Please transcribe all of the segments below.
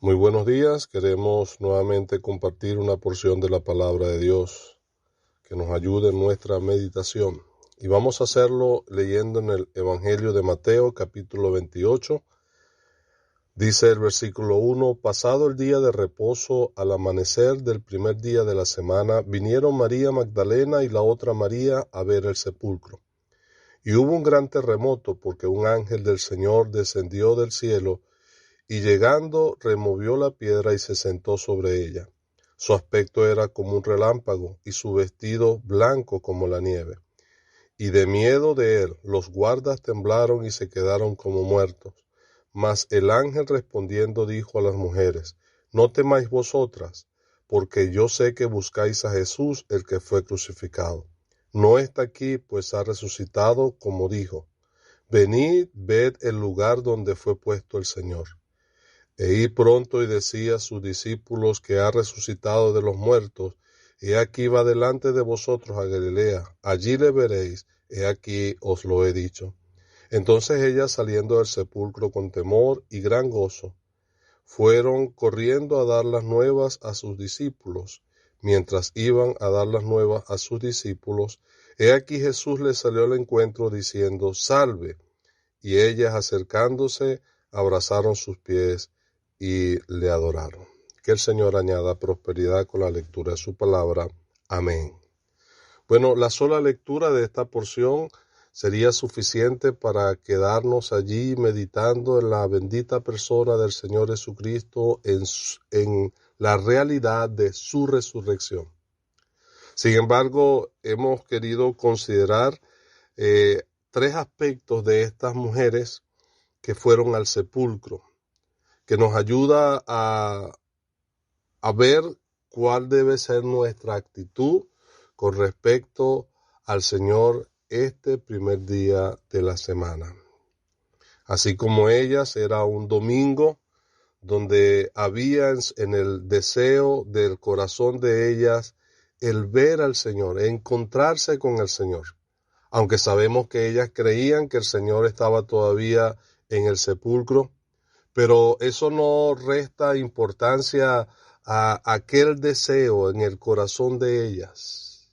Muy buenos días, queremos nuevamente compartir una porción de la palabra de Dios que nos ayude en nuestra meditación. Y vamos a hacerlo leyendo en el Evangelio de Mateo, capítulo 28. Dice el versículo 1, pasado el día de reposo, al amanecer del primer día de la semana, vinieron María Magdalena y la otra María a ver el sepulcro. Y hubo un gran terremoto porque un ángel del Señor descendió del cielo y llegando removió la piedra y se sentó sobre ella. Su aspecto era como un relámpago y su vestido blanco como la nieve. Y de miedo de él los guardas temblaron y se quedaron como muertos. Mas el ángel respondiendo dijo a las mujeres, no temáis vosotras, porque yo sé que buscáis a Jesús el que fue crucificado. No está aquí, pues ha resucitado como dijo. Venid, ved el lugar donde fue puesto el Señor. E id pronto y decía a sus discípulos que ha resucitado de los muertos, he aquí va delante de vosotros a Galilea, allí le veréis, he aquí os lo he dicho. Entonces ellas saliendo del sepulcro con temor y gran gozo, fueron corriendo a dar las nuevas a sus discípulos. Mientras iban a dar las nuevas a sus discípulos, he aquí Jesús les salió al encuentro diciendo, salve, y ellas acercándose abrazaron sus pies y le adoraron. Que el Señor añada prosperidad con la lectura de su palabra. Amén. Bueno, la sola lectura de esta porción sería suficiente para quedarnos allí meditando en la bendita persona del Señor Jesucristo, en la realidad de su resurrección. Sin embargo, hemos querido considerar tres aspectos de estas mujeres que fueron al sepulcro, que nos ayuda a ver cuál debe ser nuestra actitud con respecto al Señor este primer día de la semana. Así como ellas, era un domingo donde había en el deseo del corazón de ellas el ver al Señor, encontrarse con el Señor. Aunque sabemos que ellas creían que el Señor estaba todavía en el sepulcro, pero eso no resta importancia a aquel deseo en el corazón de ellas.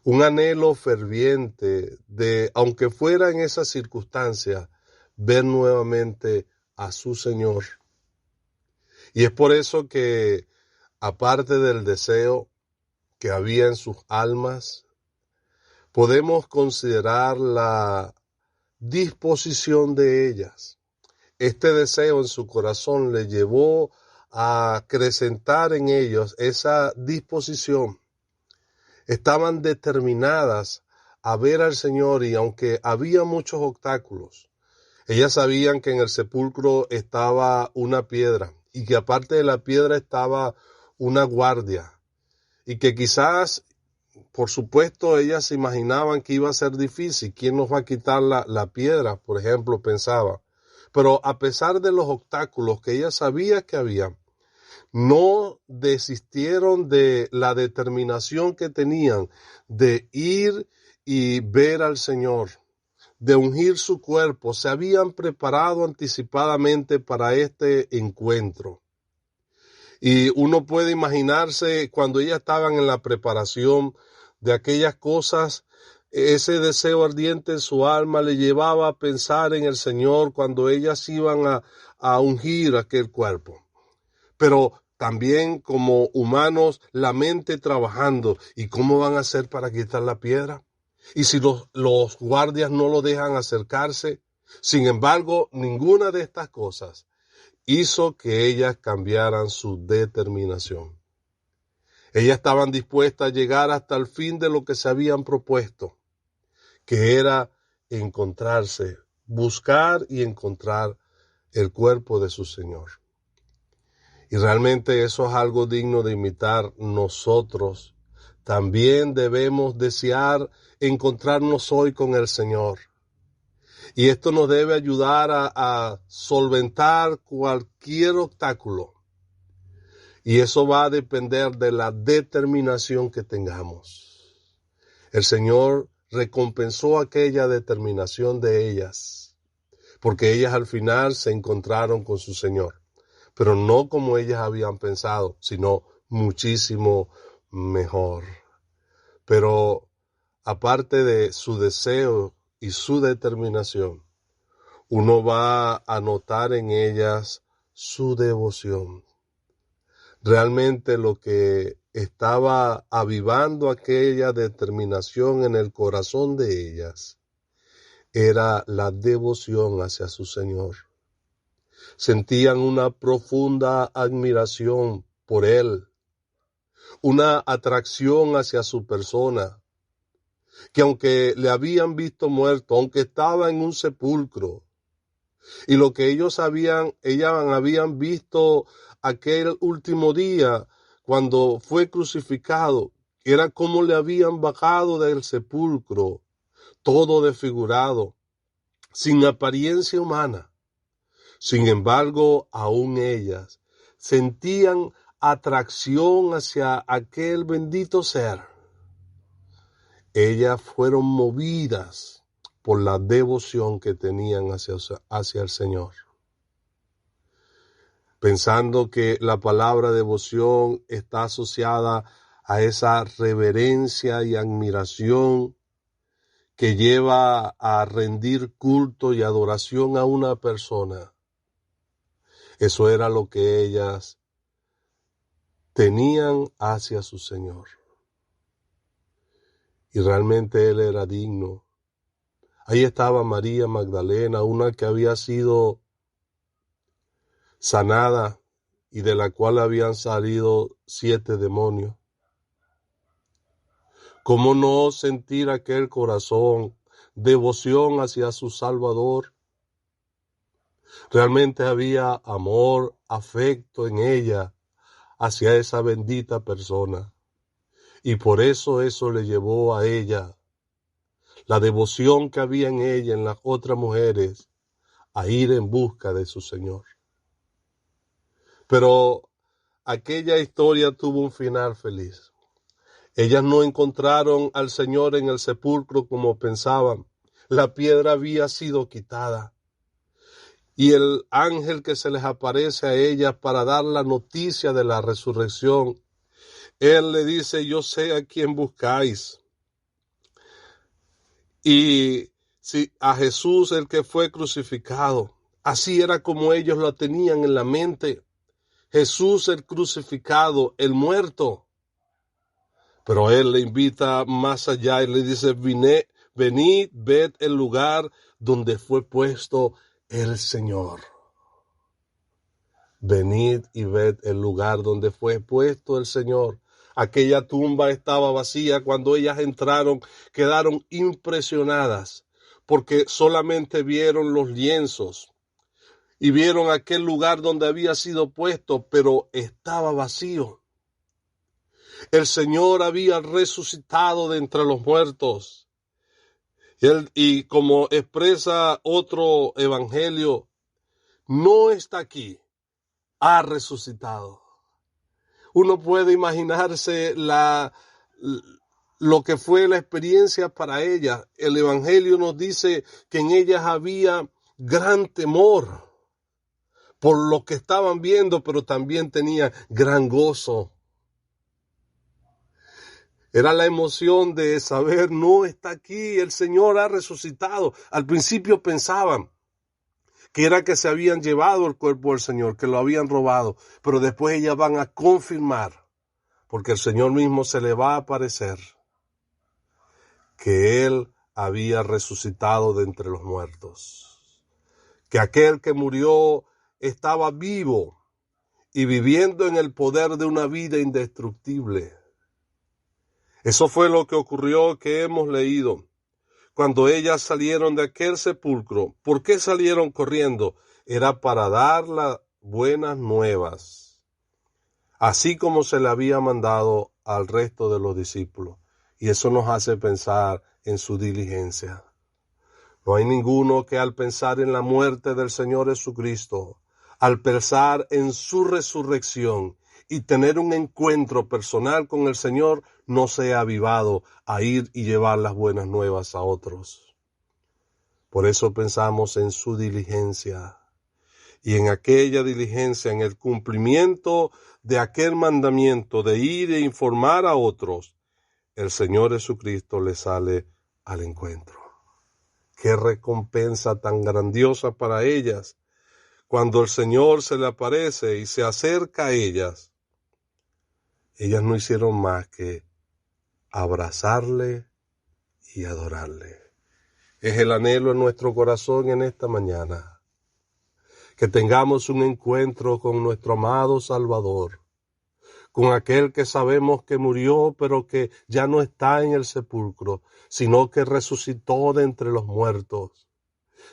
Un anhelo ferviente de, aunque fuera en esa circunstancia, ver nuevamente a su Señor. Y es por eso que, aparte del deseo que había en sus almas, podemos considerar la disposición de ellas. Este deseo en su corazón le llevó a acrecentar en ellos esa disposición. Estaban determinadas a ver al Señor y aunque había muchos obstáculos, ellas sabían que en el sepulcro estaba una piedra y que aparte de la piedra estaba una guardia y que quizás, por supuesto, ellas se imaginaban que iba a ser difícil. ¿Quién nos va a quitar la piedra? Por ejemplo, pensaba. Pero a pesar de los obstáculos que ella sabía que había, no desistieron de la determinación que tenían de ir y ver al Señor, de ungir su cuerpo. Se habían preparado anticipadamente para este encuentro. Y uno puede imaginarse cuando ellas estaban en la preparación de aquellas cosas, ese deseo ardiente en su alma le llevaba a pensar en el Señor cuando ellas iban a ungir aquel cuerpo. Pero también como humanos, la mente trabajando. ¿Y cómo van a hacer para quitar la piedra? ¿Y si los guardias no lo dejan acercarse? Sin embargo, ninguna de estas cosas hizo que ellas cambiaran su determinación. Ellas estaban dispuestas a llegar hasta el fin de lo que se habían propuesto, que era encontrarse, buscar y encontrar el cuerpo de su Señor. Y realmente eso es algo digno de imitar. Nosotros también debemos desear encontrarnos hoy con el Señor. Y esto nos debe ayudar a solventar cualquier obstáculo. Y eso va a depender de la determinación que tengamos. El Señor recompensó aquella determinación de ellas, porque ellas al final se encontraron con su Señor. pero no como ellas habían pensado, sino muchísimo mejor. Pero aparte de su deseo y su determinación, uno va a notar en ellas su devoción. Realmente lo que estaba avivando aquella determinación en el corazón de ellas era la devoción hacia su Señor. Sentían una profunda admiración por Él, una atracción hacia su persona, que aunque le habían visto muerto, aunque estaba en un sepulcro, y lo que ellas habían visto aquel último día cuando fue crucificado, era como le habían bajado del sepulcro, todo desfigurado, sin apariencia humana. Sin embargo, aún ellas sentían atracción hacia aquel bendito ser. Ellas fueron movidas por la devoción que tenían hacia el Señor. Pensando que la palabra devoción está asociada a esa reverencia y admiración que lleva a rendir culto y adoración a una persona. Eso era lo que ellas tenían hacia su Señor. Y realmente Él era digno. Ahí estaba María Magdalena, una que había sido sanada y de la cual habían salido 7 demonios. ¿Cómo no sentir aquel corazón, devoción hacia su Salvador? Realmente había amor, afecto en ella hacia esa bendita persona. Y por eso le llevó a ella, la devoción que había en ella, en las otras mujeres, a ir en busca de su Señor. Pero aquella historia tuvo un final feliz. Ellas no encontraron al Señor en el sepulcro como pensaban. La piedra había sido quitada. Y el ángel que se les aparece a ellas para dar la noticia de la resurrección, él le dice: yo sé a quién buscáis. Y si a Jesús, el que fue crucificado, así era como ellos lo tenían en la mente. Jesús el crucificado, el muerto. Pero él le invita más allá y le dice: venid, ved el lugar donde fue puesto el Señor. Venid y ved el lugar donde fue puesto el Señor. Aquella tumba estaba vacía. Cuando ellas entraron, quedaron impresionadas porque solamente vieron los lienzos y vieron aquel lugar donde había sido puesto, pero estaba vacío. El Señor había resucitado de entre los muertos. Y como expresa otro evangelio, no está aquí, ha resucitado. Uno puede imaginarse lo que fue la experiencia para ella. El evangelio nos dice que en ellas había gran temor por lo que estaban viendo, pero también tenía gran gozo. Era la emoción de saber: no está aquí, el Señor ha resucitado. Al principio pensaban que era que se habían llevado el cuerpo del Señor, que lo habían robado, pero después ellas van a confirmar, porque el Señor mismo se le va a aparecer, que Él había resucitado de entre los muertos, que aquel que murió estaba vivo y viviendo en el poder de una vida indestructible. Eso fue lo que ocurrió, que hemos leído. Cuando ellas salieron de aquel sepulcro, ¿por qué salieron corriendo? Era para dar las buenas nuevas, así como se le había mandado al resto de los discípulos. Y eso nos hace pensar en su diligencia. No hay ninguno que al pensar en la muerte del Señor Jesucristo, al pensar en su resurrección y tener un encuentro personal con el Señor, no sea avivado a ir y llevar las buenas nuevas a otros. Por eso pensamos en su diligencia. y en aquella diligencia, en el cumplimiento de aquel mandamiento de ir e informar a otros, el Señor Jesucristo les sale al encuentro. Qué recompensa tan grandiosa para ellas cuando el Señor se le aparece y se acerca a ellas. Ellas no hicieron más que abrazarle y adorarle. Es el anhelo en nuestro corazón en esta mañana, que tengamos un encuentro con nuestro amado Salvador, con aquel que sabemos que murió, pero que ya no está en el sepulcro, sino que resucitó de entre los muertos,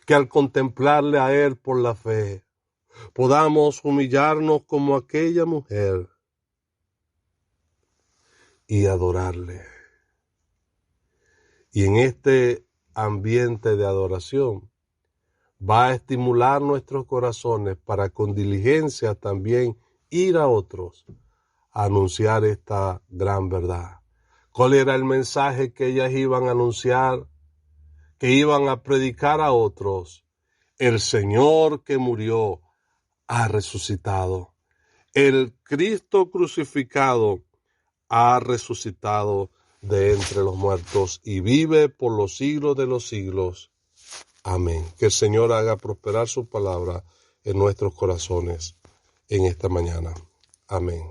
que al contemplarle a Él por la fe, podamos humillarnos como aquella mujer y adorarle. Y en este ambiente de adoración va a estimular nuestros corazones para con diligencia también ir a otros a anunciar esta gran verdad. ¿Cuál era el mensaje que ellas iban a anunciar? Que iban a predicar a otros. El Señor que murió ha resucitado. El Cristo crucificado ha resucitado de entre los muertos y vive por los siglos de los siglos. Amén. Que el Señor haga prosperar su palabra en nuestros corazones en esta mañana. Amén.